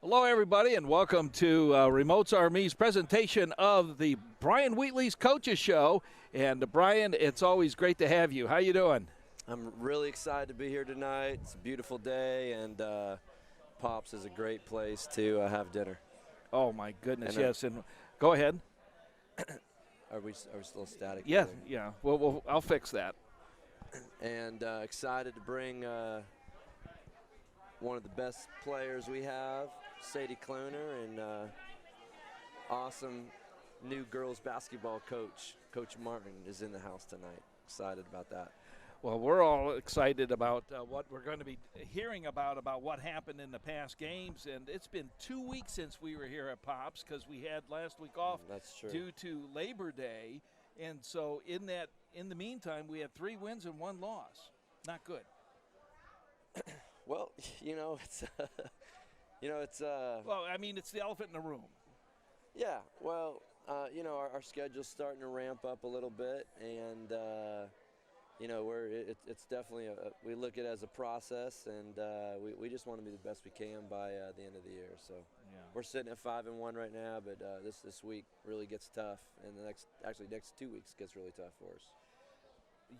Hello, everybody, and welcome to Remotes Army's presentation of the Brian Wheatley's Coaches Show. And Brian, it's always great to have you. How you doing? I'm really excited to be here tonight. It's a beautiful day, and Pops is a great place to have dinner. Oh my goodness, And yes. And go ahead. are we still static? Yeah, There? yeah. Well, I'll fix that. And excited to bring one of the best players we have, Sadie Kloner, and awesome new girls basketball coach, Coach Martin, is in the house tonight. Excited about that. Well, we're all excited about what we're going to be hearing about what happened in the past games. And it's been 2 weeks since we were here at Pops because we had last week off That's true. due to Labor Day. And so in the meantime, we had 3 wins and 1 loss. Not good. Well, it's it's Well, I mean, it's the elephant in the room. yeah. Well, our schedule's starting to ramp up a little bit, and it's definitely we look at it as a process, and we just want to be the best we can by the end of the year. So Yeah. we're sitting at 5-1 right now, but this week really gets tough, and the next 2 weeks gets really tough for us.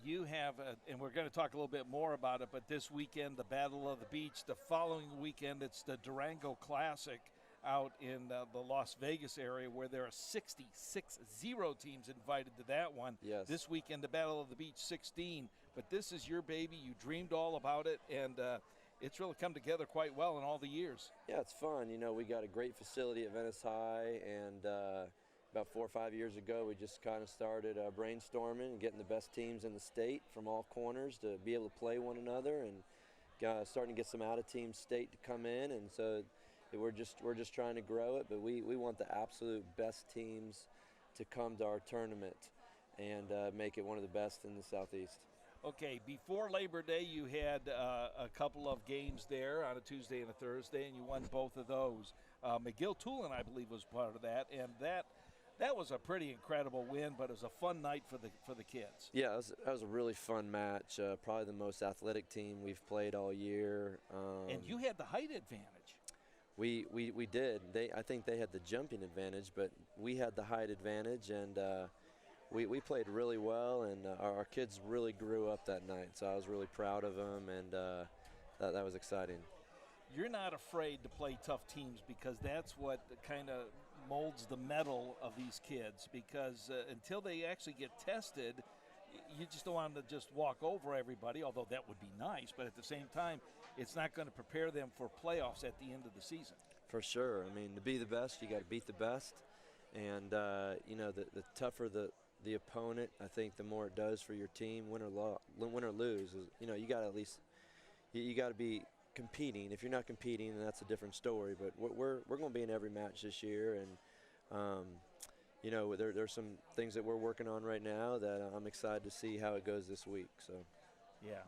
You have, and we're going to talk a little bit more about it, but this weekend, the Battle of the Beach. The following weekend, it's the Durango Classic out in the Las Vegas area where there are 66 teams invited to that one. Yes. This weekend, the Battle of the Beach 16. But this is your baby. You dreamed all about it, and it's really come together quite well in all the years. Yeah, it's fun. We got a great facility at Venice High, and about 4 or 5 years ago, we just kind of started brainstorming and getting the best teams in the state from all corners to be able to play one another, and starting to get some out-of-team state to come in, and so we're just trying to grow it. But we want the absolute best teams to come to our tournament and make it one of the best in the Southeast. Okay, before Labor Day, you had a couple of games there on a Tuesday and a Thursday, and you won both of those. McGill-Tulane, I believe, was part of that, and that was a pretty incredible win, but it was a fun night for the kids. Yeah, that was a really fun match. Probably the most athletic team we've played all year. And you had the height advantage. We did. I think they had the jumping advantage, but we had the height advantage, and we played really well, and our kids really grew up that night. So I was really proud of them, and that was exciting. You're not afraid to play tough teams because that's what kind of molds the mettle of these kids, because until they actually get tested, you just don't want them to just walk over everybody, although that would be nice. But at the same time, it's not going to prepare them for playoffs at the end of the season. For sure. I mean, to be the best, you got to beat the best. And, the tougher the opponent, I think the more it does for your team, win or lose. You got to at least you got to be competing. If you're not competing, then that's a different story. But we're going to be in every match this year, and there's some things that we're working on right now that I'm excited to see how it goes this week. So, yeah.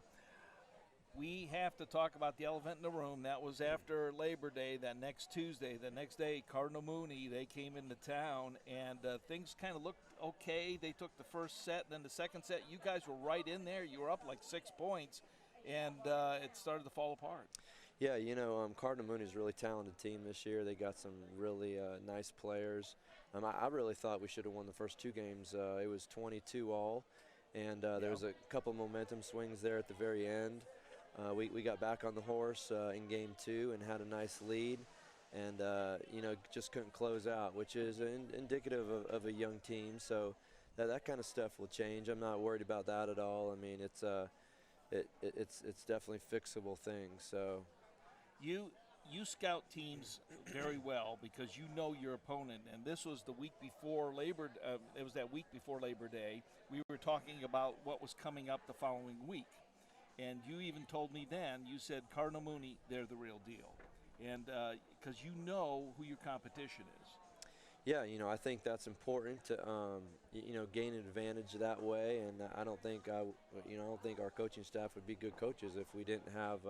We have to talk about the elephant in the room. That was after Labor Day, that next Tuesday. The next day, Cardinal Mooney, they came into town, and things kind of looked okay. They took the first set, and then the second set, you guys were right in there. You were up like 6 points, and it started to fall apart. yeah, Cardinal Mooney is a really talented team this year. They got some really nice players. I really thought we should have won the first 2 games. It was 22 all, and there was a couple momentum swings there at the very end. We got back on the horse in game 2 and had a nice lead, and just couldn't close out, which is indicative of a young team. So that kind of stuff will change. I'm not worried about that at all. I mean, it's definitely fixable things. So You scout teams very well because you know your opponent, and this was the week before Labor. It was that week before Labor Day. We were talking about what was coming up the following week. And you even told me then, you said Cardinal Mooney, they're the real deal. And because you know who your competition is. yeah, I think that's important to gain an advantage that way. And I don't think our coaching staff would be good coaches if we didn't have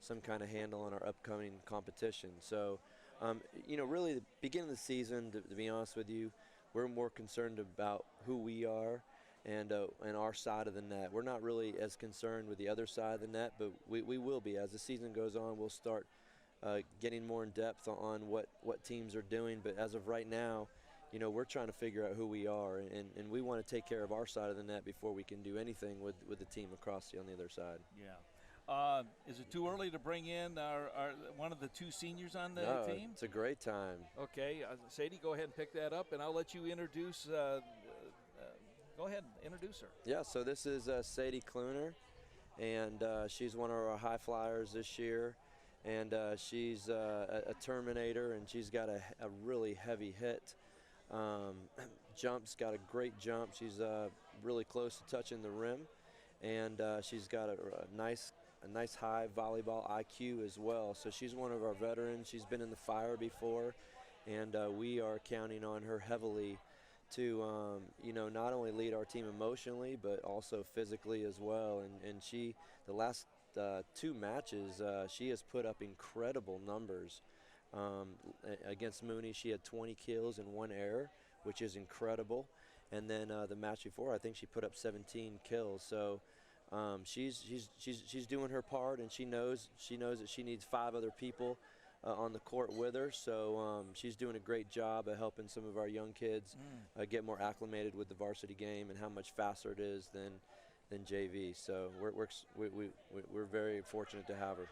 some kind of handle on our upcoming competition. So, really, the beginning of the season, to be honest with you, we're more concerned about who we are and our side of the net. We're not really as concerned with the other side of the net, but we will be. As the season goes on, we'll start getting more in depth on what teams are doing. But as of right now, we're trying to figure out who we are, and we want to take care of our side of the net before we can do anything with the team across on the other side. Yeah. Is it too early to bring in our one of the two seniors on the team? It's a great time. Okay, Sadie, go ahead and pick that up, and I'll let you introduce. Go ahead and introduce her. Yeah, so this is Sadie Kluner, and she's one of our high flyers this year, and she's a Terminator, and she's got a really heavy hit. Got a great jump. She's really close to touching the rim, and she's got a nice high volleyball IQ as well. So she's one of our veterans. She's been in the fire before, and we are counting on her heavily to not only lead our team emotionally but also physically as well. And she, the last 2 matches, she has put up incredible numbers. Against Mooney, she had 20 kills and 1 error, which is incredible. And then the match before, I think she put up 17 kills. So she's doing her part, and she knows that she needs 5 other people on the court with her. So she's doing a great job of helping some of our young kids get more acclimated with the varsity game and how much faster it is than JV. So we're very fortunate to have her.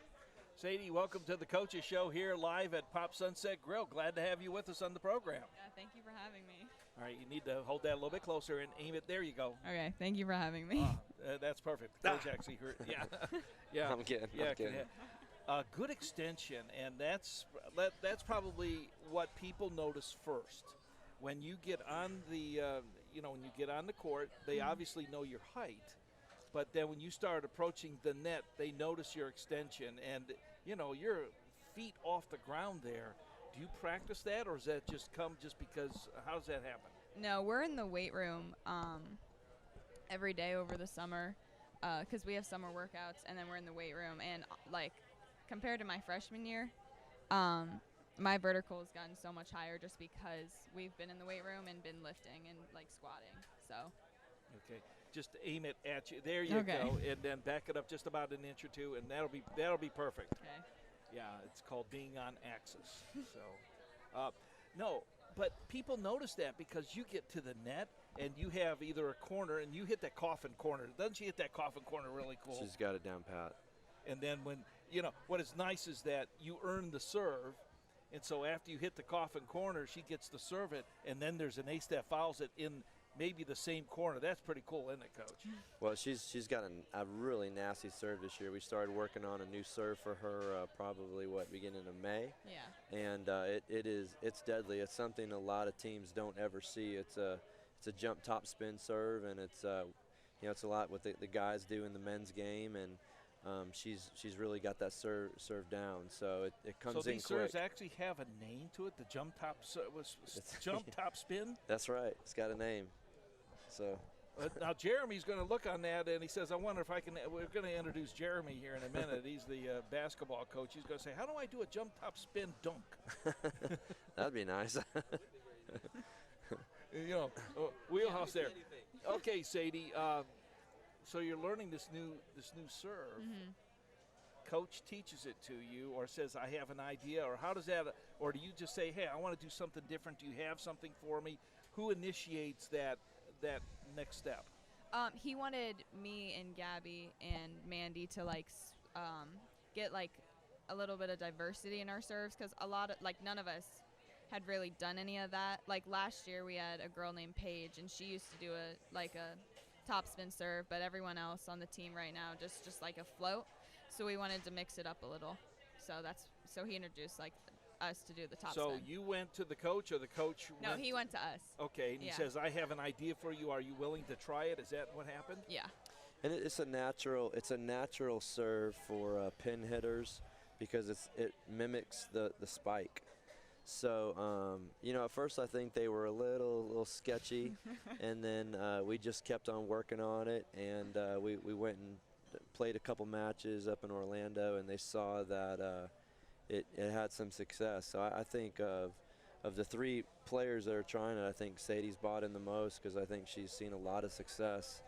Sadie, welcome to the Coaches Show here live at Pop Sunset Grill. Glad to have you with us on the program. Yeah, thank you for having me. All right, you need to hold that a little bit closer and aim it. There you go. Okay, thank you for having me. That's perfect. The coach actually heard. Yeah, yeah. I'm kidding. Yeah, I'm kidding. Good extension, and that's probably what people notice first when you get on the when you get on the court. They obviously know your height. But then when you start approaching the net, they notice your extension, and you're feet off the ground there. Do you practice that, or does that just come just because? How does that happen? No, we're in the weight room every day over the summer because we have summer workouts, and then we're in the weight room. And compared to my freshman year, my vertical has gotten so much higher just because we've been in the weight room and been lifting and squatting. So. Okay. Just aim it at you. There you go, and then back it up just about an inch or two, and that'll be perfect. Okay. Yeah, it's called being on axis. So, no, but people notice that because you get to the net and you have either a corner and you hit that coffin corner. Doesn't she hit that coffin corner really cool? She's got it down pat. And then when what is nice is that you earn the serve, and so after you hit the coffin corner, she gets to serve it, and then there's an ace that fouls it in. Maybe the same corner. That's pretty cool, isn't it, Coach? Well, she's got a really nasty serve this year. We started working on a new serve for her probably beginning of May. Yeah. And it's deadly. It's something a lot of teams don't ever see. It's a jump top spin serve, and it's it's a lot what the guys do in the men's game, and she's really got that serve down. So it comes in quick. So these serves actually have a name to it. The jump top top spin. That's right. It's got a name. So now Jeremy's going to look on that, and he says, "I wonder if I can." We're going to introduce Jeremy here in a minute. He's the basketball coach. He's going to say, "How do I do a jump top spin dunk?" That'd be nice. Wheelhouse there. Okay, Sadie. So you're learning this new serve. Mm-hmm. Coach teaches it to you, or says, "I have an idea," or how does that? Or do you just say, "Hey, I want to do something different. Do you have something for me?" Who initiates that next step? He wanted me and Gabby and Mandy to get a little bit of diversity in our serves, because a lot of none of us had really done any of that. Last year we had a girl named Paige, and she used to do a top spin serve, but everyone else on the team right now just a float. So we wanted to mix it up a little. So he introduced us to do the top spin. So you went to the coach, or the coach? No, he went to us. Okay, and he says, "I have an idea for you. Are you willing to try it?" Is that what happened? Yeah. And it's a natural serve for pin hitters because it mimics the spike. So at first I think they were a little sketchy, and then we just kept on working on it, and we went and played a couple matches up in Orlando, and they saw that it had some success. So I think of the 3 players that are trying it, I think Sadie's bought in the most, because I think she's seen a lot of success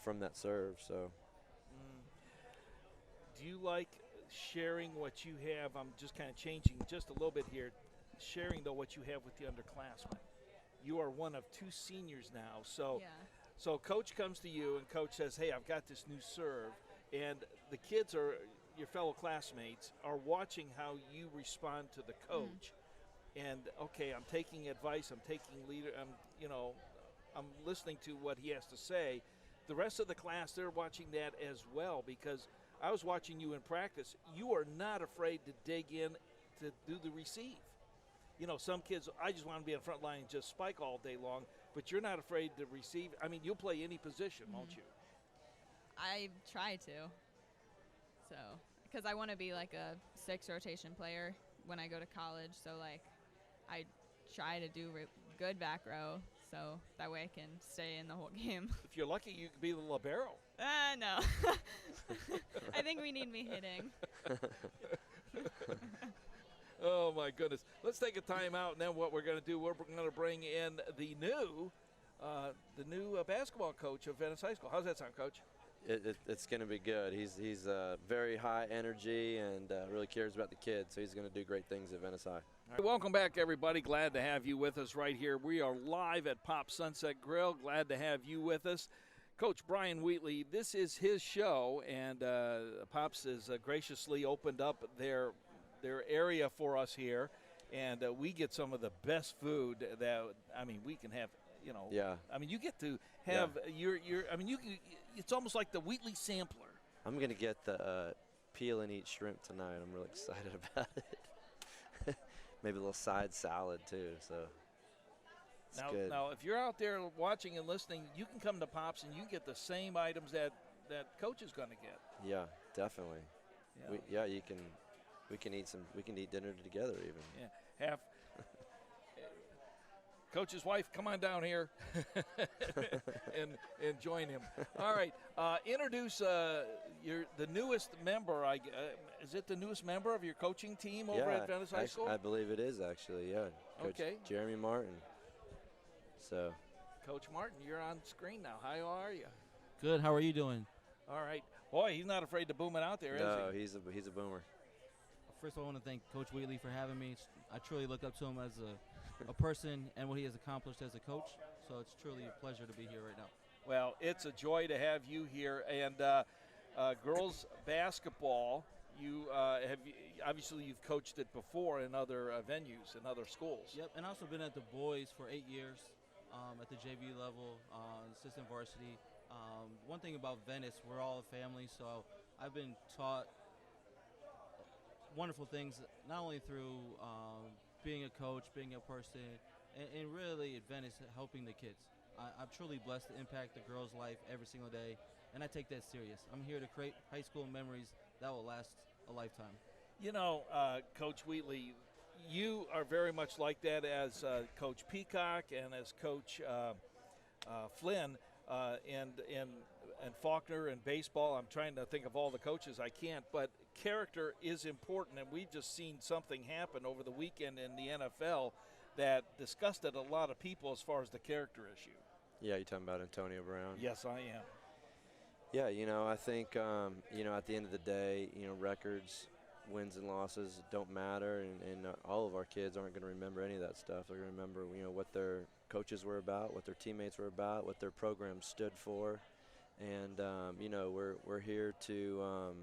from that serve. So do you like? sharing what you have. I'm just kind of changing just a little bit here. Sharing, though, what you have with the underclassmen. You are one of 2 seniors now. So, Yeah. so Coach comes to you, and Coach says, hey, I've got this new serve. And the kids are, your fellow classmates, are watching how you respond to the coach. And, okay, I'm taking advice. I'm taking I'm listening to what he has to say. The rest of the class, they're watching that as well, because I was watching you in practice. You are not afraid to dig in to do the receive. You know, some kids, I just want to be on the front line and just spike all day long, but you're not afraid to receive. I mean, you'll play any position, won't you? I try to. So, because I want to be like a 6 rotation player when I go to college. So, like, I try to do good back row, so that way I can stay in the whole game. If you're lucky, you could be the libero. No. I think we need me hitting. Oh, my goodness. Let's take a timeout, and then what we're going to do, we're going to bring in the new basketball coach of Venice High School. How's that sound, Coach? It's going to be good. He's very high energy and really cares about the kids, so he's going to do great things at Venice High. All right, welcome back, everybody. Glad to have you with us right here. We are live at Pop Sunset Grill. Glad to have you with us. Coach Brian Wheatley, this is his show, and Pops has graciously opened up their area for us here, and we get some of the best food that, I mean, we can have, you know. Yeah. I mean, you get to have it's almost like the Wheatley sampler. I'm going to get the peel and eat shrimp tonight. I'm really excited about it. Maybe a little side salad, too, so it's good. Now, if you're out there watching and listening, you can come to Pops and you get the same items that Coach is going to get. Yeah, definitely. Yeah. We can eat dinner together even. Yeah, Coach's wife, come on down here and join him. All right, introduce the newest member. Is it the newest member of your coaching team over at Venice High School? I believe it is actually. Yeah. Coach okay. Jeremy Martin. So. Coach Martin, you're on screen now. How are you? Good. How are you doing? All right. Boy, he's not afraid to boom it out there, is he? No, he's a boomer. First of all, I want to thank Coach Wheatley for having me. I truly look up to him as a person and what he has accomplished as a coach. So it's truly a pleasure to be here right now. Well, it's a joy to have you here. And girls basketball, obviously you've coached it before in other venues and other schools. Yep, and also been at the boys for 8 years at the JV level, assistant varsity. One thing about Venice, we're all a family, so I've been taught wonderful things, not only through being a coach, being a person, and really at Venice helping the kids. I'm truly blessed to impact the girls' life every single day, and I take that serious. I'm here to create high school memories that will last a lifetime. You know, Coach Wheatley, you are very much like that as Coach Peacock and as Coach Flynn and Faulkner in baseball. I'm trying to think of all the coaches. I can't, but character is important, and we've just seen something happen over the weekend in the NFL that disgusted a lot of people as far as the character issue. Yeah, you're talking about Antonio Brown? Yes, I am. Yeah, I think, at the end of the day, records, wins and losses don't matter, and all of our kids aren't going to remember any of that stuff. They're going to remember, what their coaches were about, what their teammates were about, what their program stood for, and, we're here to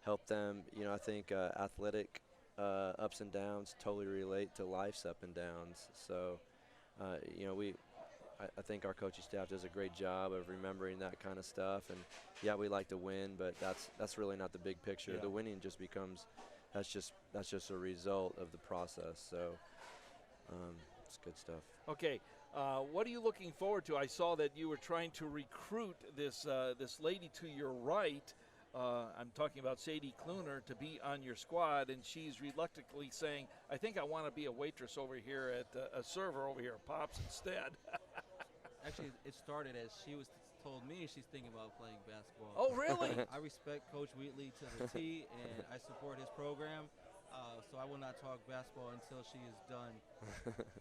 help them. I think athletic ups and downs totally relate to life's up and downs. So, I think our coaching staff does a great job of remembering that kind of stuff. And yeah, we like to win, but that's really not the big picture. Yeah. The winning just becomes that's just a result of the process. So it's good stuff. Okay, what are you looking forward to? I saw that you were trying to recruit this lady to your right. I'm talking about Sadie Kluner, to be on your squad, and she's reluctantly saying, I think I want to be a waitress over here at a server over here at Pops instead. Actually, it started as she told me she's thinking about playing basketball. Oh, really? I respect Coach Wheatley to the T, and I support his program. So I will not talk basketball until she is done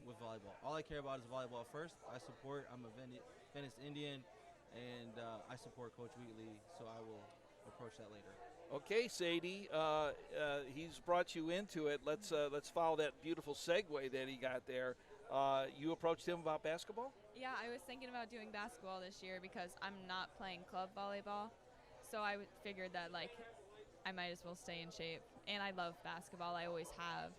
with volleyball. All I care about is volleyball first. I'm a Venice Indian, and I support Coach Wheatley, so I will approach that later. Okay, Sadie, he's brought you into it. Let's follow that beautiful segue that he got there. You approached him about basketball? Yeah, I was thinking about doing basketball this year because I'm not playing club volleyball. So I figured that, like, I might as well stay in shape. And I love basketball. I always have.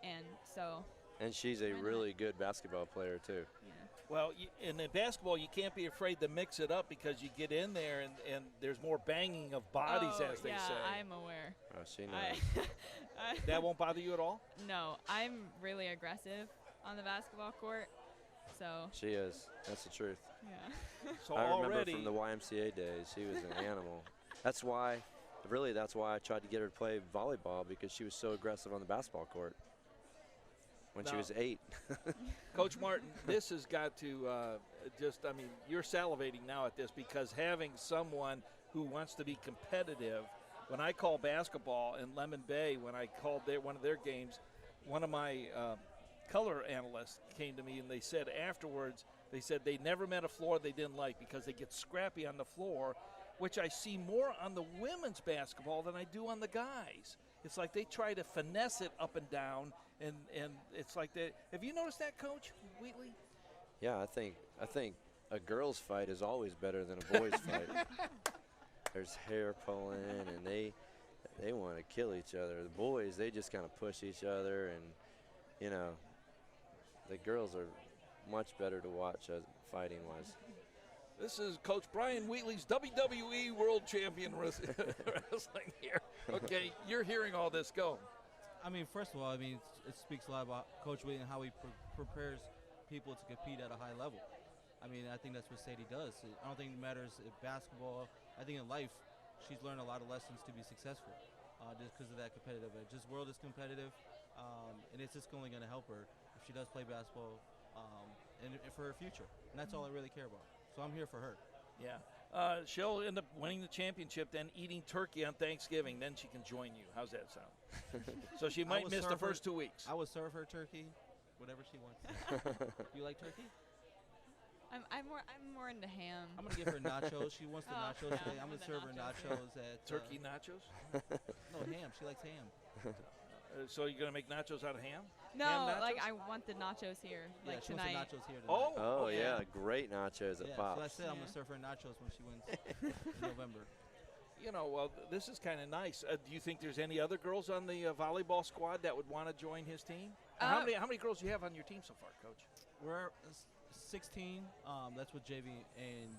And so, And she's a Why not? really good basketball player, too. yeah. Well, in basketball, you can't be afraid to mix it up because you get in there and there's more banging of bodies, Oh, as they yeah, say. I'm aware. Oh, she knows. That won't bother you at all? No, I'm really aggressive on the basketball court. So, She is. That's the truth. yeah. So I remember already, from the YMCA days, she was an animal. That's why I tried to get her to play volleyball, because she was so aggressive on the basketball court when she Now- was 8. Coach Martin, this has got to you're salivating now at this, because having someone who wants to be competitive. When I call basketball in Lemon Bay, when I called one of their games, one of my color analysts came to me and they said afterwards, they said they never met a floor they didn't like because they get scrappy on the floor, which I see more on the women's basketball than I do on the guys. It's like they try to finesse it up and down, and it's like that. Have you noticed that, Coach Wheatley? Yeah, I think a girls' fight is always better than a boys' fight. There's hair pulling, and they want to kill each other. The boys, they just kind of push each other, and the girls are much better to watch fighting wise. This is Coach Brian Wheatley's WWE World Champion Wrestling here. Okay, you're hearing all this. Go. I mean, first of all, it speaks a lot about Coach Wheatley and how he prepares people to compete at a high level. I mean, I think that's what Sadie does. I don't think it matters if basketball. I think in life, she's learned a lot of lessons to be successful, just because of that competitive edge. This world is competitive, and it's just only going to help her if she does play basketball, and for her future. And that's all I really care about. So I'm here for her. Yeah. She'll end up winning the championship, then eating turkey on Thanksgiving. Then she can join you. How's that sound? So she might would miss the serve her- first 2 weeks. I would serve her turkey, whatever she wants. Do you like turkey? I'm more into ham. I'm gonna give her nachos. She wants the Oh, nachos yeah, today. I'm I'm gonna into serve her nachos, nachos at Turkey nachos? No, ham. She likes ham. So you're going to make nachos out of ham? No, Ham like nachos? I want the nachos here, Yeah, like she wants the tonight. nachos here tonight. Oh, Oh, okay. yeah, great nachos at yeah. Pops. So I said I'm Yeah. gonna serve her nachos when she wins in November. Well, this is kind of nice. Do you think there's any other girls on the volleyball squad that would want to join his team? Or how many girls do you have on your team so far, Coach? We're 16. That's with JV and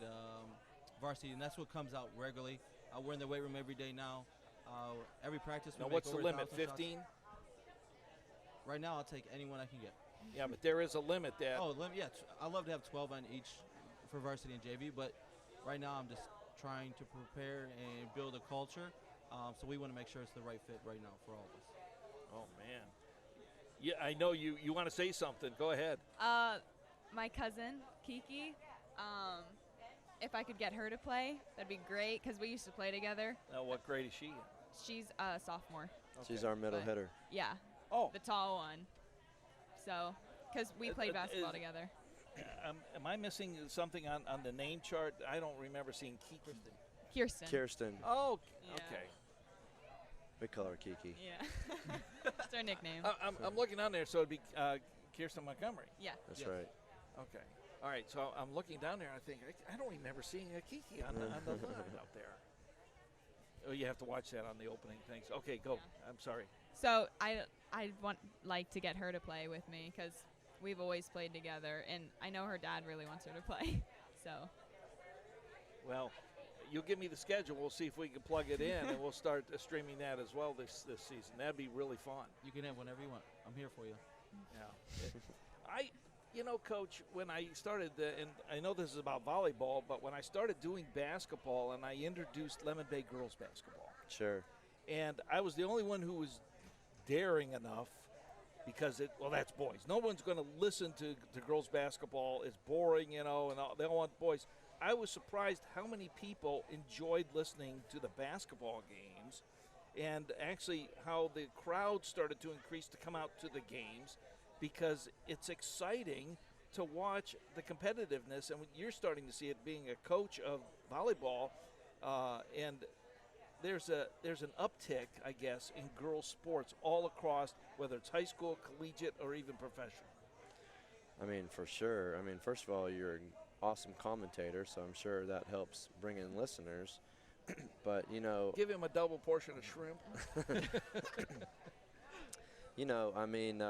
varsity, and that's what comes out regularly. We're in the weight room every day now. Every practice. Now, we what's make the over limit? 1,000 shots. 15? Right now, I'll take anyone I can get. Yeah, but there is a limit that. Oh, yeah. I love to have 12 on each for varsity and JV, but right now I'm just trying to prepare and build a culture. So we want to make sure it's the right fit right now for all of us. Oh, man. Yeah, I know you want to say something. Go ahead. My cousin Kiki, if I could get her to play, that'd be great because we used to play together. Now, what grade is she in? She's a sophomore. She's Okay. our middle But- hitter. Yeah, Oh, the tall one. So, because we played basketball together. am I missing something on the name chart? I don't remember seeing Kiki. Kirsten. Kirsten, Oh, Yeah. okay. we call her Kiki. Yeah. That's her nickname. I'm looking on there, so it'd be Kirsten Montgomery. Yeah. That's Yes. right. Okay. All right, so I'm looking down there, and I think, I don't remember seeing a Kiki on the line up there. Oh, you have to watch that on the opening things. Okay, go. I'm sorry. So I want like to get her to play with me because we've always played together, and I know her dad really wants her to play. So Well, you'll give me the schedule. We'll see if we can plug it in, and we'll start streaming that as well this season. That'd be really fun. You can have whenever you want. I'm here for you. Yeah. Coach, when I started, and I know this is about volleyball, but when I started doing basketball and I introduced Lemon Bay girls basketball, Sure. and I was the only one who was daring enough because that's boys. No one's going to listen to girls basketball. It's boring, and they all want boys. I was surprised how many people enjoyed listening to the basketball games, and actually how the crowd started to increase to come out to the games because it's exciting to watch the competitiveness, and you're starting to see it being a coach of volleyball, and there's an uptick, I guess, in girls' sports all across, whether it's high school, collegiate, or even professional. I mean, for sure. I mean, first of all, you're an awesome commentator, so I'm sure that helps bring in listeners. But, you know, Give him a double portion of shrimp. you know, I mean,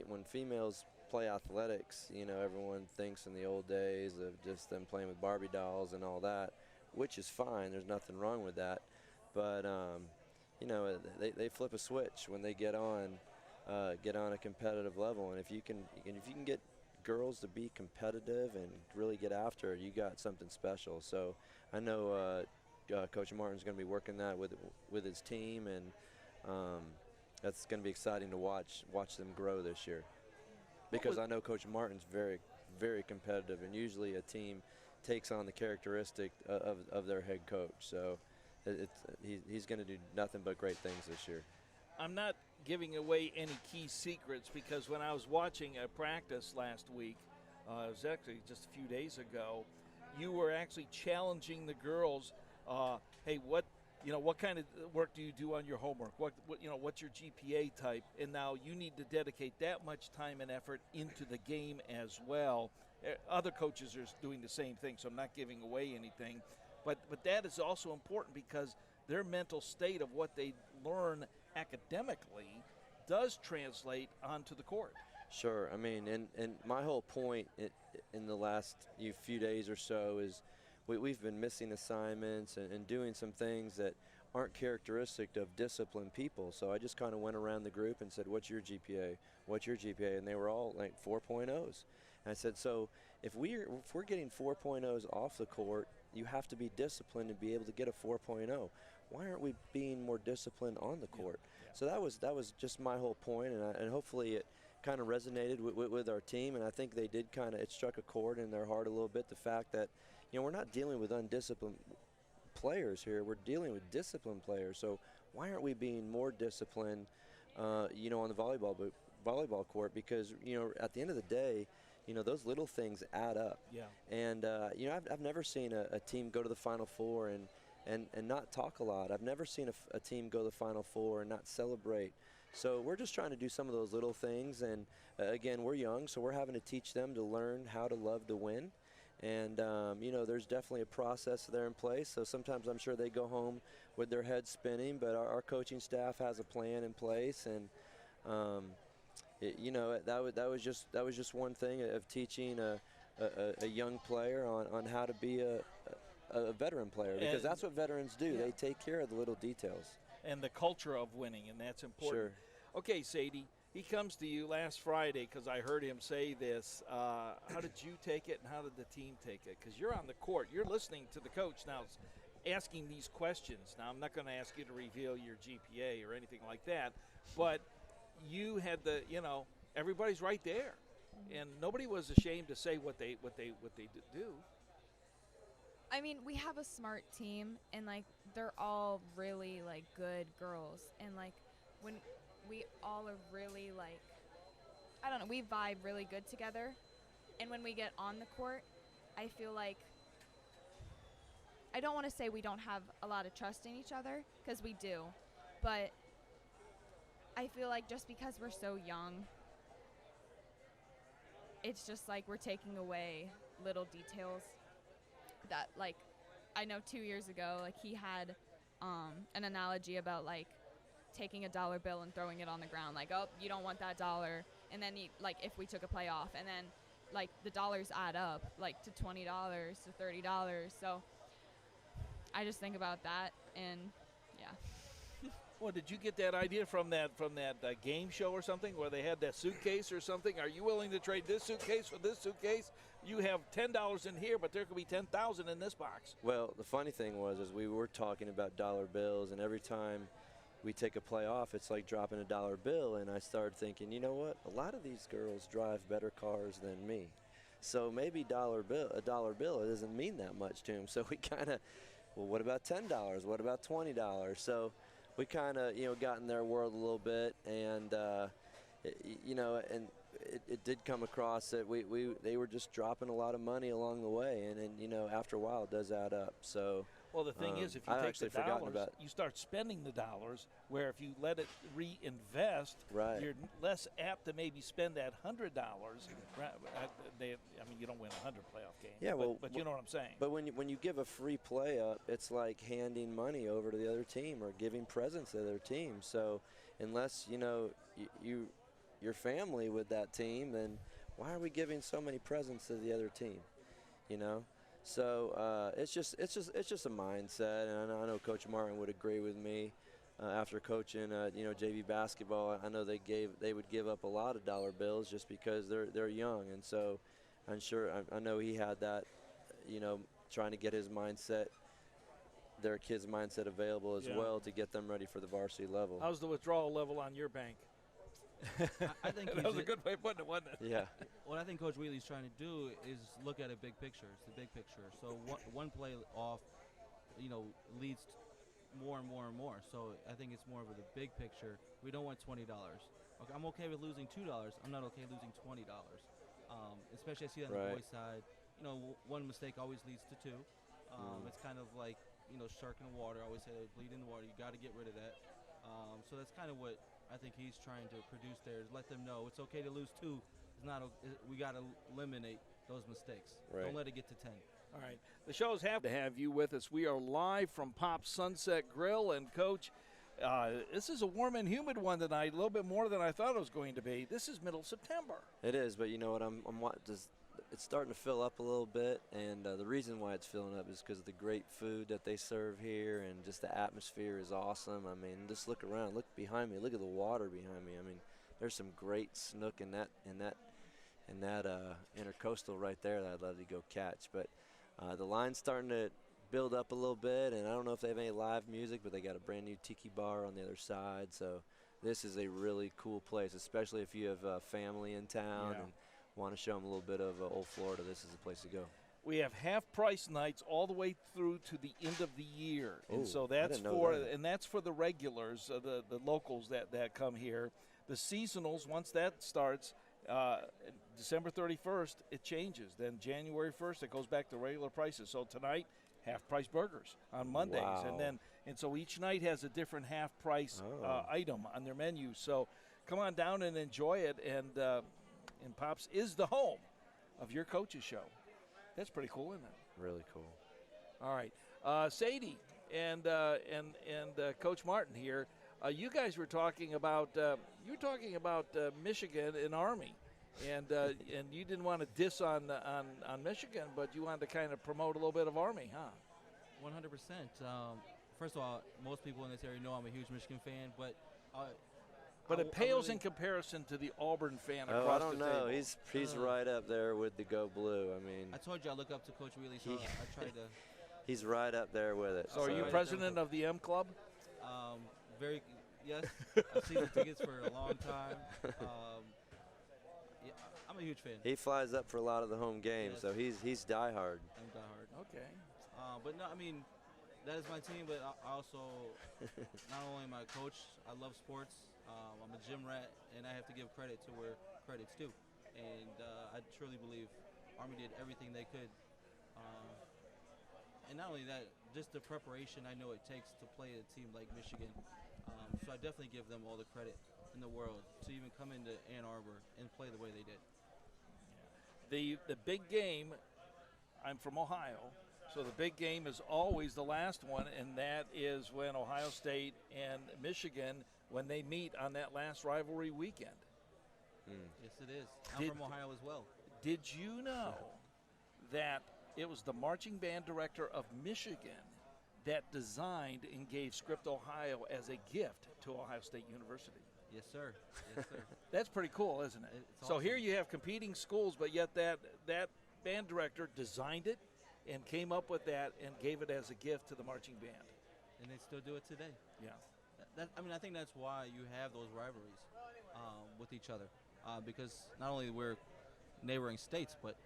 when females play athletics, you know, everyone thinks in the old days of just them playing with Barbie dolls and all that, which is fine. There's nothing wrong with that. But, you know, they flip a switch when they get on a competitive level. And if you can get girls to be competitive and really get after it, you got something special. So I know Coach Martin's going to be working that with his team, and that's going to be exciting to watch them grow this year. Because I know Coach Martin's very, very competitive, and usually a team takes on the characteristic of their head coach. So he's going to do nothing but great things this year. I'm not giving away any key secrets, because when I was watching a practice last week, it was actually just a few days ago, you were actually challenging the girls. Hey, what kind of work do you do on your homework? What's your GPA type? And now you need to dedicate that much time and effort into the game as well. Other coaches are doing the same thing, so I'm not giving away anything. But that is also important, because their mental state of what they learn academically does translate onto the court. Sure. I mean, and my whole point in the last few days or so is we've been missing assignments and doing some things that aren't characteristic of disciplined people. So I just kind of went around the group and said, what's your GPA? What's your GPA? And they were all like 4.0s. And I said, so if we're getting 4.0s off the court, you have to be disciplined to be able to get a 4.0. Why aren't we being more disciplined on the court? Yeah. So that was just my whole point, and hopefully it kind of resonated with our team, and I think they did it struck a chord in their heart a little bit, the fact that, you know, we're not dealing with undisciplined players here, we're dealing with disciplined players. So why aren't we being more disciplined, you know, on the volleyball court? Because, you know, at the end of the day, you know, those little things add up. Yeah. And, you know, I've never seen a team go to the Final Four and not talk a lot. I've never seen a team go to the Final Four and not celebrate. So we're just trying to do some of those little things. And, again, we're young, so we're having to teach them to learn how to love to win. And, you know, there's definitely a process there in place. So sometimes I'm sure they go home with their heads spinning, but our coaching staff has a plan in place. And, you know, that was just one thing of teaching a young player on how to be a veteran player, because that's what veterans do. Yeah. They take care of the little details. And the culture of winning, and that's important. Sure. Okay, Sadie, he comes to you last Friday because I heard him say this. How did you take it, and how did the team take it? Because you're on the court. You're listening to the coach now asking these questions. Now, I'm not going to ask you to reveal your GPA or anything like that, but you had everybody's right there, and nobody was ashamed to say what they do. I mean, we have a smart team, and like they're all really like good girls, and like when we all are really like, I don't know, we vibe really good together, and when we get on the court, I feel like, I don't want to say we don't have a lot of trust in each other, because we do, but I feel like just because we're so young, it's just like we're taking away little details that, like, I know 2 years ago, like, he had an analogy about, like, taking a $1 bill and throwing it on the ground, like, oh, you don't want that dollar, and then, if we took a play off, and then, like, the dollars add up, like, to $20, to $30, so I just think about that, and, yeah. Well, did you get that idea from that game show or something where they had that suitcase or something? Are you willing to trade this suitcase for this suitcase? You have $10 in here, but there could be $10,000 in this box. Well, the funny thing was we were talking about dollar bills, and every time we take a play off, it's like dropping a $1 bill, and I started thinking, you know what? A lot of these girls drive better cars than me, so maybe a dollar bill it doesn't mean that much to them. So we kind of, well, what about $10? What about $20? So we kind of, got in their world a little bit, and it did come across that they were just dropping a lot of money along the way, and after a while it does add up. So Well, the thing is, if you I take actually the forgotten dollars, about it. you start spending the dollars, where if you let it reinvest, Right. you're less apt to maybe spend that $100. I mean, you don't win 100 playoff games. Yeah, but you know what I'm saying. But when you give a free play up, it's like handing money over to the other team or giving presents to the other team. So unless your family with that team, then why are we giving so many presents to the other team? You know. So it's just a mindset, and I know Coach Martin would agree with me. After coaching, JV basketball, I know they would give up a lot of dollar bills just because they're young, and so I know he had that, trying to get his mindset, their kids' mindset available as well to get them ready for the varsity level. How's the withdrawal level on your bank? I think that was a good way of putting it, wasn't it? Yeah. What I think Coach Wheatley's trying to do is look at a big picture. It's the big picture. So one play off, leads more and more and more. So I think it's more of the big picture. We don't want $20. Okay, I'm okay with losing $2. I'm not okay losing $20. Especially I see that on the boys' side. One mistake always leads to two. It's kind of like shark in the water. I always say bleed in the water. You got to get rid of that. So that's kind of what I think he's trying to produce there, is let them know it's okay to lose two. It's not. We got to eliminate those mistakes. Right. Don't let it get to 10. All right. The show's happy to have you with us. We are live from Pop's Sunset Grill. And, Coach, this is a warm and humid one tonight, a little bit more than I thought it was going to be. This is middle September. It is, but you know what? It's starting to fill up a little bit, and the reason why it's filling up is because of the great food that they serve here, and just the atmosphere is awesome. I mean, just look around, look behind me, look at the water behind me. I mean, there's some great snook in that intercoastal right there that I'd love to go catch. But the line's starting to build up a little bit, and I don't know if they have any live music, but they got a brand new tiki bar on the other side. So this is a really cool place, especially if you have family in town and want to show them a little bit of old Florida. This is the place to go. We have half-price nights all the way through to the end of the year, and so that's for the regulars, the locals that come here. The seasonals, once that starts, December 31st, it changes. Then January 1st, it goes back to regular prices. So tonight, half-price burgers on Mondays, and so each night has a different half-price item on their menu. So come on down and enjoy it, and Pops is the home of your coach's show. That's pretty cool, isn't it? Really cool. All right, Sadie and Coach Martin here. You guys were talking about Michigan and Army, and you didn't want to diss on Michigan, but you wanted to kind of promote a little bit of Army, huh? 100%. First of all, most people in this area know I'm a huge Michigan fan, but it pales in comparison to the Auburn fan across the table. I don't know. He's right up there with the Go Blue. I mean, I told you I look up to Coach Wheatley, so I tried to. He's right up there with it. So are you president of the M Club? Yes. I've seen the tickets for a long time. I'm a huge fan. He flies up for a lot of the home games, so he's diehard. I'm diehard. Okay. But no, I mean, that is my team, but I also, not only am I a coach, I love sports. I'm a gym rat, and I have to give credit to where credit's due. And I truly believe Army did everything they could. And not only that, just the preparation I know it takes to play a team like Michigan. So I definitely give them all the credit in the world to even come into Ann Arbor and play the way they did. The big game, I'm from Ohio, so the big game is always the last one, and that is when Ohio State and Michigan, when they meet on that last rivalry weekend. Yes, it is. I'm from Ohio as well. Did you know that it was the marching band director of Michigan that designed and gave Script Ohio as a gift to Ohio State University? Yes, sir. Yes, sir. That's pretty cool, isn't it? It's so awesome. Here you have competing schools, but yet that band director designed it and came up with that and gave it as a gift to the marching band. And they still do it today. Yeah. I think that's why you have those rivalries with each other, because not only we're neighboring states, but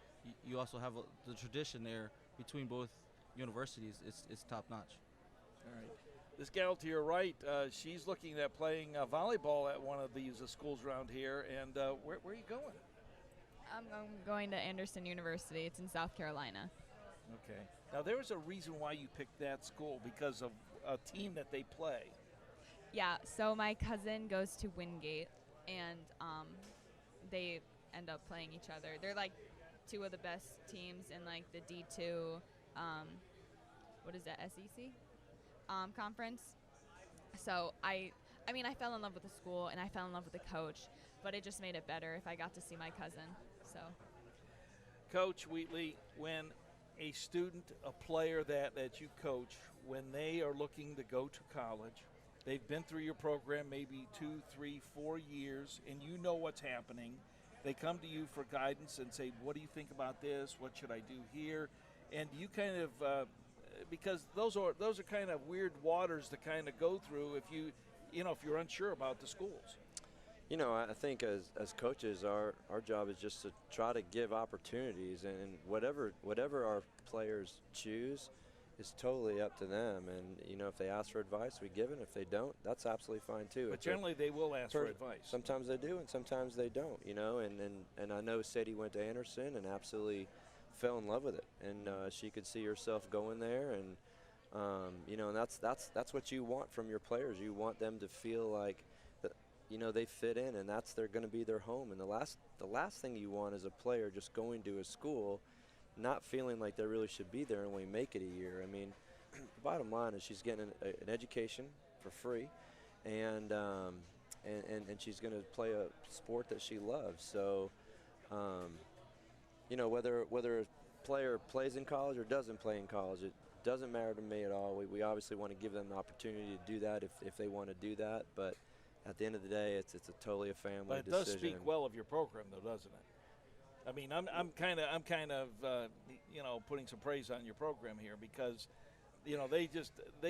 you also have the tradition there between both universities. It's top notch. All right. This gal to your right, she's looking at playing volleyball at one of these schools around here. And where are you going? I'm going to Anderson University. It's in South Carolina. Okay. Now, there was a reason why you picked that school, because of a team that they play. Yeah, so my cousin goes to Wingate, and they end up playing each other. They're like two of the best teams in like the D2, what is that, SEC conference. So I mean, I fell in love with the school and I fell in love with the coach, but it just made it better if I got to see my cousin. So, Coach Wheatley, when a student, a player that you coach, when they are looking to go to college, they've been through your program maybe 2, 3, 4 years, and you know what's happening. They come to you for guidance and say, what do you think about this? What should I do here? And you kind of, because those are kind of weird waters to kind of go through if you're unsure about the schools. You know, I think as coaches, our job is just to try to give opportunities, and whatever our players choose is totally up to them. And, you know, if they ask for advice, we give it. If they don't, that's absolutely fine too. But generally they will ask for advice. Sometimes they do, and sometimes they don't, you know. And I know Sadie went to Anderson and absolutely fell in love with it. And she could see herself going there. And, you know, and that's what you want from your players. You want them to feel like, you know, they fit in, and they're going to be their home. And the last thing you want is a player just going to a school not feeling like they really should be there and we make it a year. I mean, the bottom line is she's getting an education for free, and she's going to play a sport that she loves. So, you know, whether a player plays in college or doesn't play in college, it doesn't matter to me at all. We obviously want to give them the opportunity to do that if they want to do that, but at the end of the day, it's a totally a family but it decision. does speak well of your program, though, doesn't it? I mean, I'm kind of you know, putting some praise on your program here, because, you know, they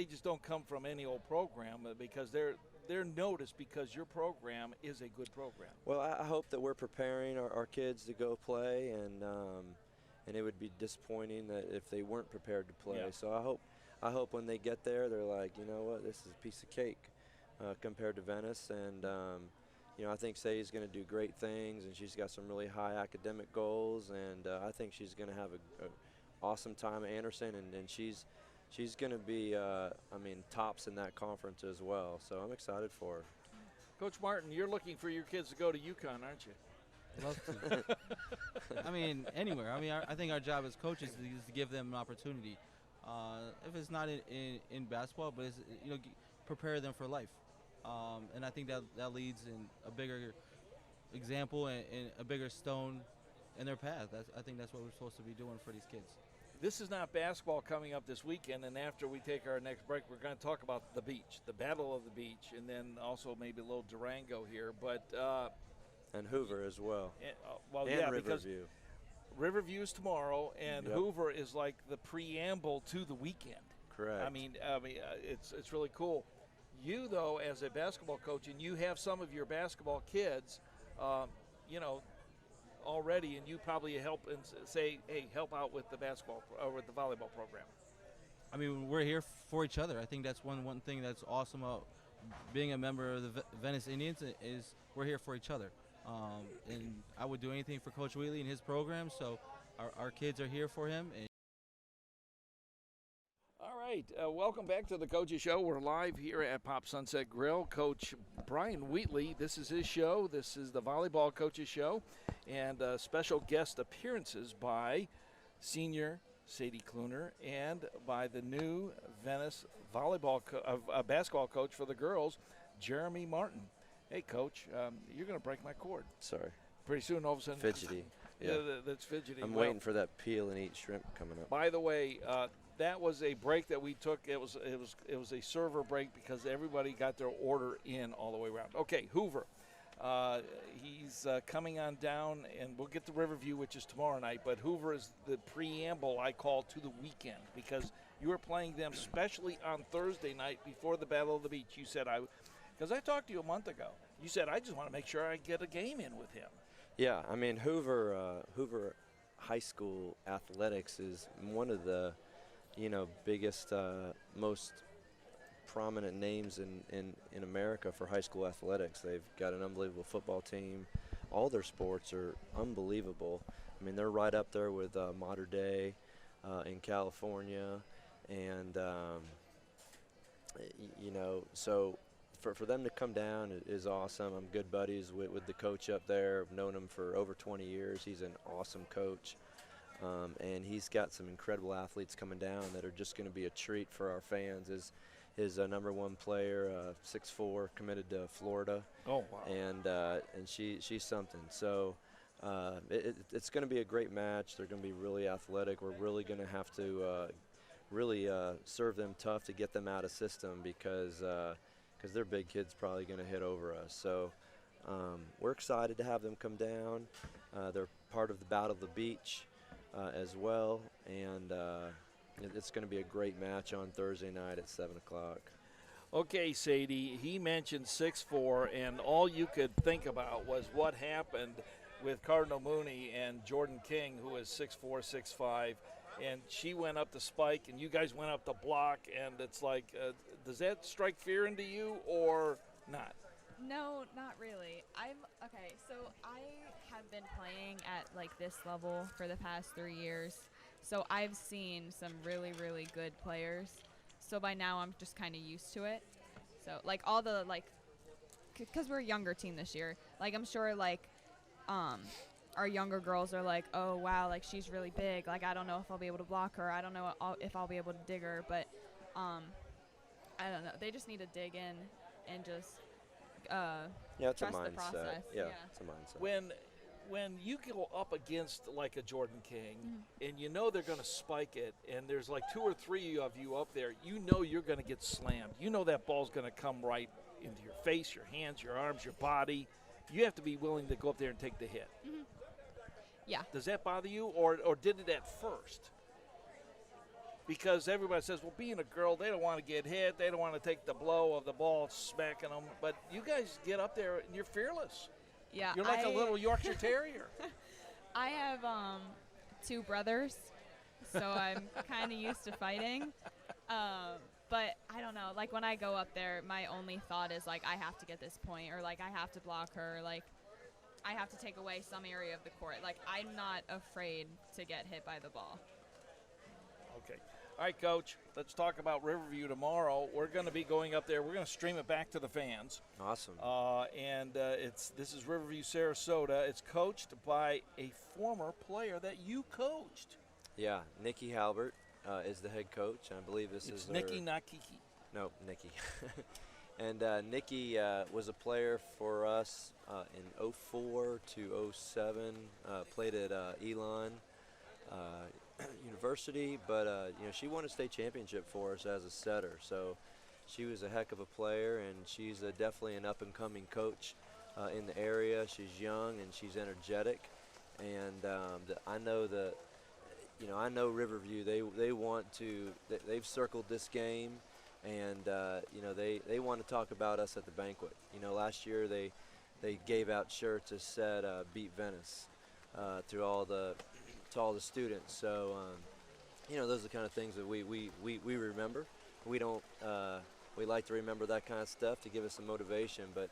just don't come from any old program, because they're noticed because your program is a good program. Well, I hope that we're preparing our kids to go play, and it would be disappointing that if they weren't prepared to play. Yeah. So I hope when they get there, they're like, you know what, this is a piece of cake compared to Venice. And you know, I think Sadie's going to do great things, and she's got some really high academic goals, and I think she's going to have an awesome time at Anderson, and she's going to be, I mean, tops in that conference as well. So I'm excited for her. Coach Martin, you're looking for your kids to go to UConn, aren't you? Love to. I mean, anywhere. I mean, I think our job as coaches is to give them an opportunity. If it's not in basketball, but it's, you know, prepare them for life. And I think that leads in a bigger example and a bigger stone in their path. I think that's what we're supposed to be doing for these kids. This is not basketball coming up this weekend, and after we take our next break, we're going to talk about the beach, the Battle of the Beach, and then also maybe a little Durango here. But and Hoover as well. And Riverview. Because Riverview is tomorrow, and Yep. Hoover is like the preamble to the weekend. Correct. I mean, it's really cool. You, though, as a basketball coach, and you have some of your basketball kids, you know, already, and you probably help and say, hey, help out with the basketball or with the volleyball program. I mean, we're here for each other. I think that's one thing that's awesome about being a member of the Venice Indians is we're here for each other. And I would do anything for Coach Wheatley and his program, so our kids are here for him. And All right, welcome back to the Coaches Show. We're live here at Pop Sunset Grill. Coach Brian Wheatley, this is his show. This is the Volleyball Coaches Show, and special guest appearances by senior Sadie Kluner and by the new Venice basketball coach for the girls, Jeremy Martin. Hey, Coach, you're going to break my cord. Sorry. Pretty soon, all of a sudden. Fidgety. Yeah, that's fidgety. I'm waiting for that peel and eat shrimp coming up. By the way, that was a break that we took. It was a server break because everybody got their order in all the way around. Okay, Hoover. He's coming on down, and we'll get to Riverview, which is tomorrow night. But Hoover is the preamble, I call, to the weekend, because you were playing them, especially on Thursday night before the Battle of the Beach. You said, because I talked to you a month ago. You said, I just want to make sure I get a game in with him. Yeah, I mean, Hoover High School athletics is one of the, you know, biggest, most prominent names in America for high school athletics. They've got an unbelievable football team. All their sports are unbelievable. I mean, they're right up there with Mater Dei. in California, and you know, so for them to come down is awesome. I'm good buddies with the coach up there. I've known him for over 20 years. He's an awesome coach, and he's got some incredible athletes coming down that are just going to be a treat for our fans. His number one player, 6'4", committed to Florida. Oh, wow. And she's something. So it's going to be a great match. They're going to be really athletic. We're really going to have to really serve them tough to get them out of system because their big kid's probably going to hit over us. So we're excited to have them come down. They're part of the Battle of the Beach as well, and it's going to be a great match on Thursday night at 7 o'clock. Okay, Sadie, he mentioned 6'4", and all you could think about was what happened with Cardinal Mooney and Jordan King, who is 6'4", 6'5", and she went up the spike, and you guys went up the block, and it's like, does that strike fear into you or not? No, not really. Okay, so I have been playing at like this level for the past 3 years. So I've seen some really, really good players. So by now I'm just kind of used to it. So like all the like, because we're a younger team this year. Like I'm sure like, our younger girls are like, oh wow, like she's really big. Like I don't know if I'll be able to block her. I don't know if I'll be able to dig her. But I don't know. They just need to dig in and just it's trust a mindset. the process. Yeah, it's a mindset. When you go up against like a Jordan King, and you know they're going to spike it, and there's like 2 or 3 of you up there, you know you're going to get slammed. You know that ball's going to come right into your face, your hands, your arms, your body. You have to be willing to go up there and take the hit. Mm-hmm. Yeah. Does that bother you, or did it at first? Because everybody says, well, being a girl, they don't want to get hit. They don't want to take the blow of the ball smacking them. But you guys get up there, and you're fearless. Yeah. You're like a little Yorkshire Terrier. I have 2 brothers, so I'm kind of used to fighting. But I don't know. Like when I go up there, my only thought is like I have to get this point, or like I have to block her, like I have to take away some area of the court. Like I'm not afraid to get hit by the ball. Okay. All right, Coach, let's talk about Riverview tomorrow. We're going to be going up there. We're going to stream it back to the fans. Awesome. This is Riverview, Sarasota. It's coached by a former player that you coached. Yeah, Nikki Halbert is the head coach. I believe this is Nikki, not Kiki. No, Nikki. And Nikki was a player for us in 04 to 07, played at Elon University, but she won a state championship for us as a setter. So she was a heck of a player, and she's definitely an up-and-coming coach in the area. She's young and she's energetic, and I know Riverview. They want to. They've circled this game, and they want to talk about us at the banquet. Last year they gave out shirts that said "Beat Venice" to all the students. So those are the kind of things that we remember. We don't we like to remember that kind of stuff to give us some motivation. But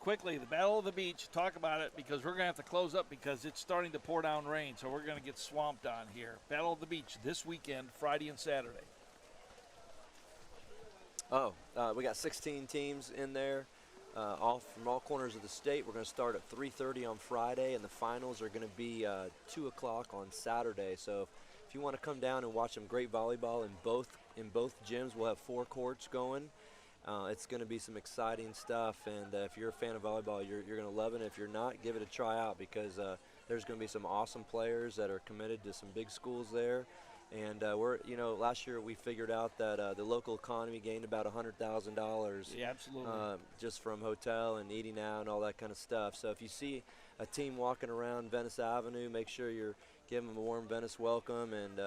quickly, the Battle of the Beach, talk about it, because we're going to have to close up because it's starting to pour down rain, so we're going to get swamped on here. Battle of the Beach this weekend, Friday and Saturday. We got 16 teams in there, all from all corners of the state. We're going to start at 3:30 on Friday, and the finals are going to be 2 o'clock on Saturday. So if you want to come down and watch some great volleyball in both gyms, we'll have 4 courts going. It's going to be some exciting stuff, and if you're a fan of volleyball, you're going to love it. If you're not, give it a try out, because there's going to be some awesome players that are committed to some big schools there. And last year we figured out that the local economy gained about $100,000. Yeah, absolutely. Just from hotel and eating out and all that kind of stuff. So if you see a team walking around Venice Avenue, make sure you're giving them a warm Venice welcome, and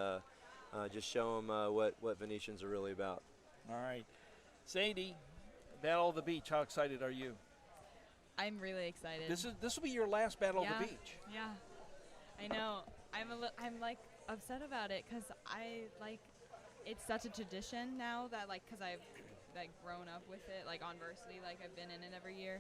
just show them what Venetians are really about. All right. Sadie, Battle of the Beach, how excited are you? I'm really excited. This will be your last Battle of the Beach. Yeah, I know. I'm like upset about it because it's such a tradition now that because I've like grown up with it, like on varsity, like I've been in it every year.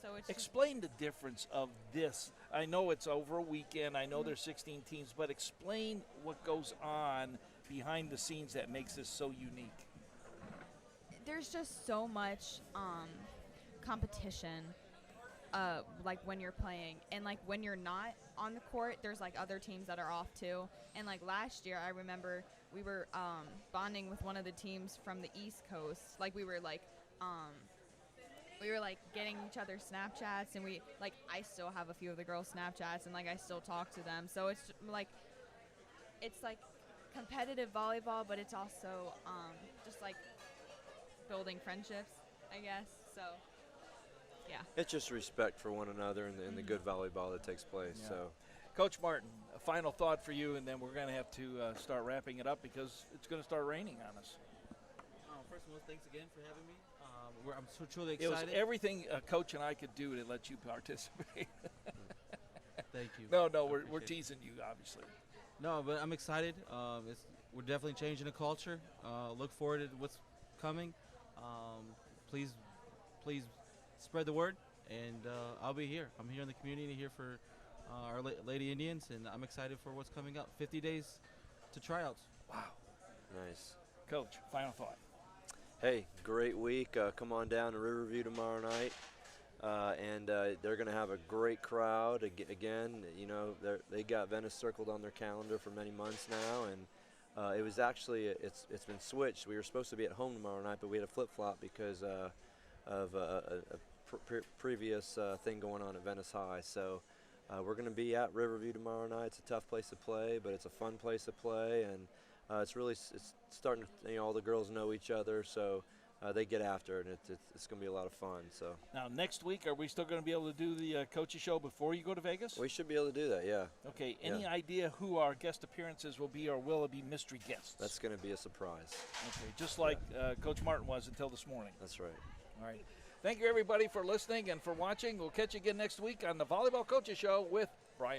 So it's just, Explain the difference of this. I know it's over a weekend. I know there's 16 teams, but explain what goes on behind the scenes that makes this so unique. there's just so much competition. Like when you're playing, and like when you're not on the court, there's like other teams that are off too. And like last year, I remember we were bonding with one of the teams from the East Coast. Like we were like getting each other Snapchats, and I still have a few of the girls' Snapchats, and like I still talk to them. So it's like competitive volleyball, but it's also just like building friendships, I guess. So yeah. It's just respect for one another and the good volleyball that takes place. Yeah. So, Coach Martin, a final thought for you, and then we're going to have to start wrapping it up because it's going to start raining on us. First of all, thanks again for having me. I'm so truly It was excited. everything a coach and I could do to let you participate. Thank you. No, I we're appreciate it. teasing you, obviously. No, but I'm excited. We're definitely changing the culture. Look forward to what's coming. Please spread the word, and I'll be here. I'm here in the community, here for our Lady Indians, and I'm excited for what's coming up. 50 days to tryouts. Wow. nice. Coach, final thought. Hey, great week. Come on down to Riverview tomorrow night. And they're going to have a great crowd. Again, you know, they got Venice circled on their calendar for many months now. And it was actually, it's been switched. We were supposed to be at home tomorrow night, but we had a flip-flop because of a previous thing going on at Venice High. So we're going to be at Riverview tomorrow night. It's a tough place to play, but it's a fun place to play. And it's starting to, you know, all the girls know each other, so they get after it, and it's going to be a lot of fun. So Now, next week, are we still going to be able to do the coaches show before you go to Vegas? we should be able to do that, yeah. Okay, any Yeah. idea who our guest appearances will be, or will it be mystery guests? That's going to be a surprise. okay, just like Coach Martin was until this morning. That's right. All right. Thank you, everybody, for listening and for watching. We'll catch you again next week on the Volleyball Coaches Show with Brian.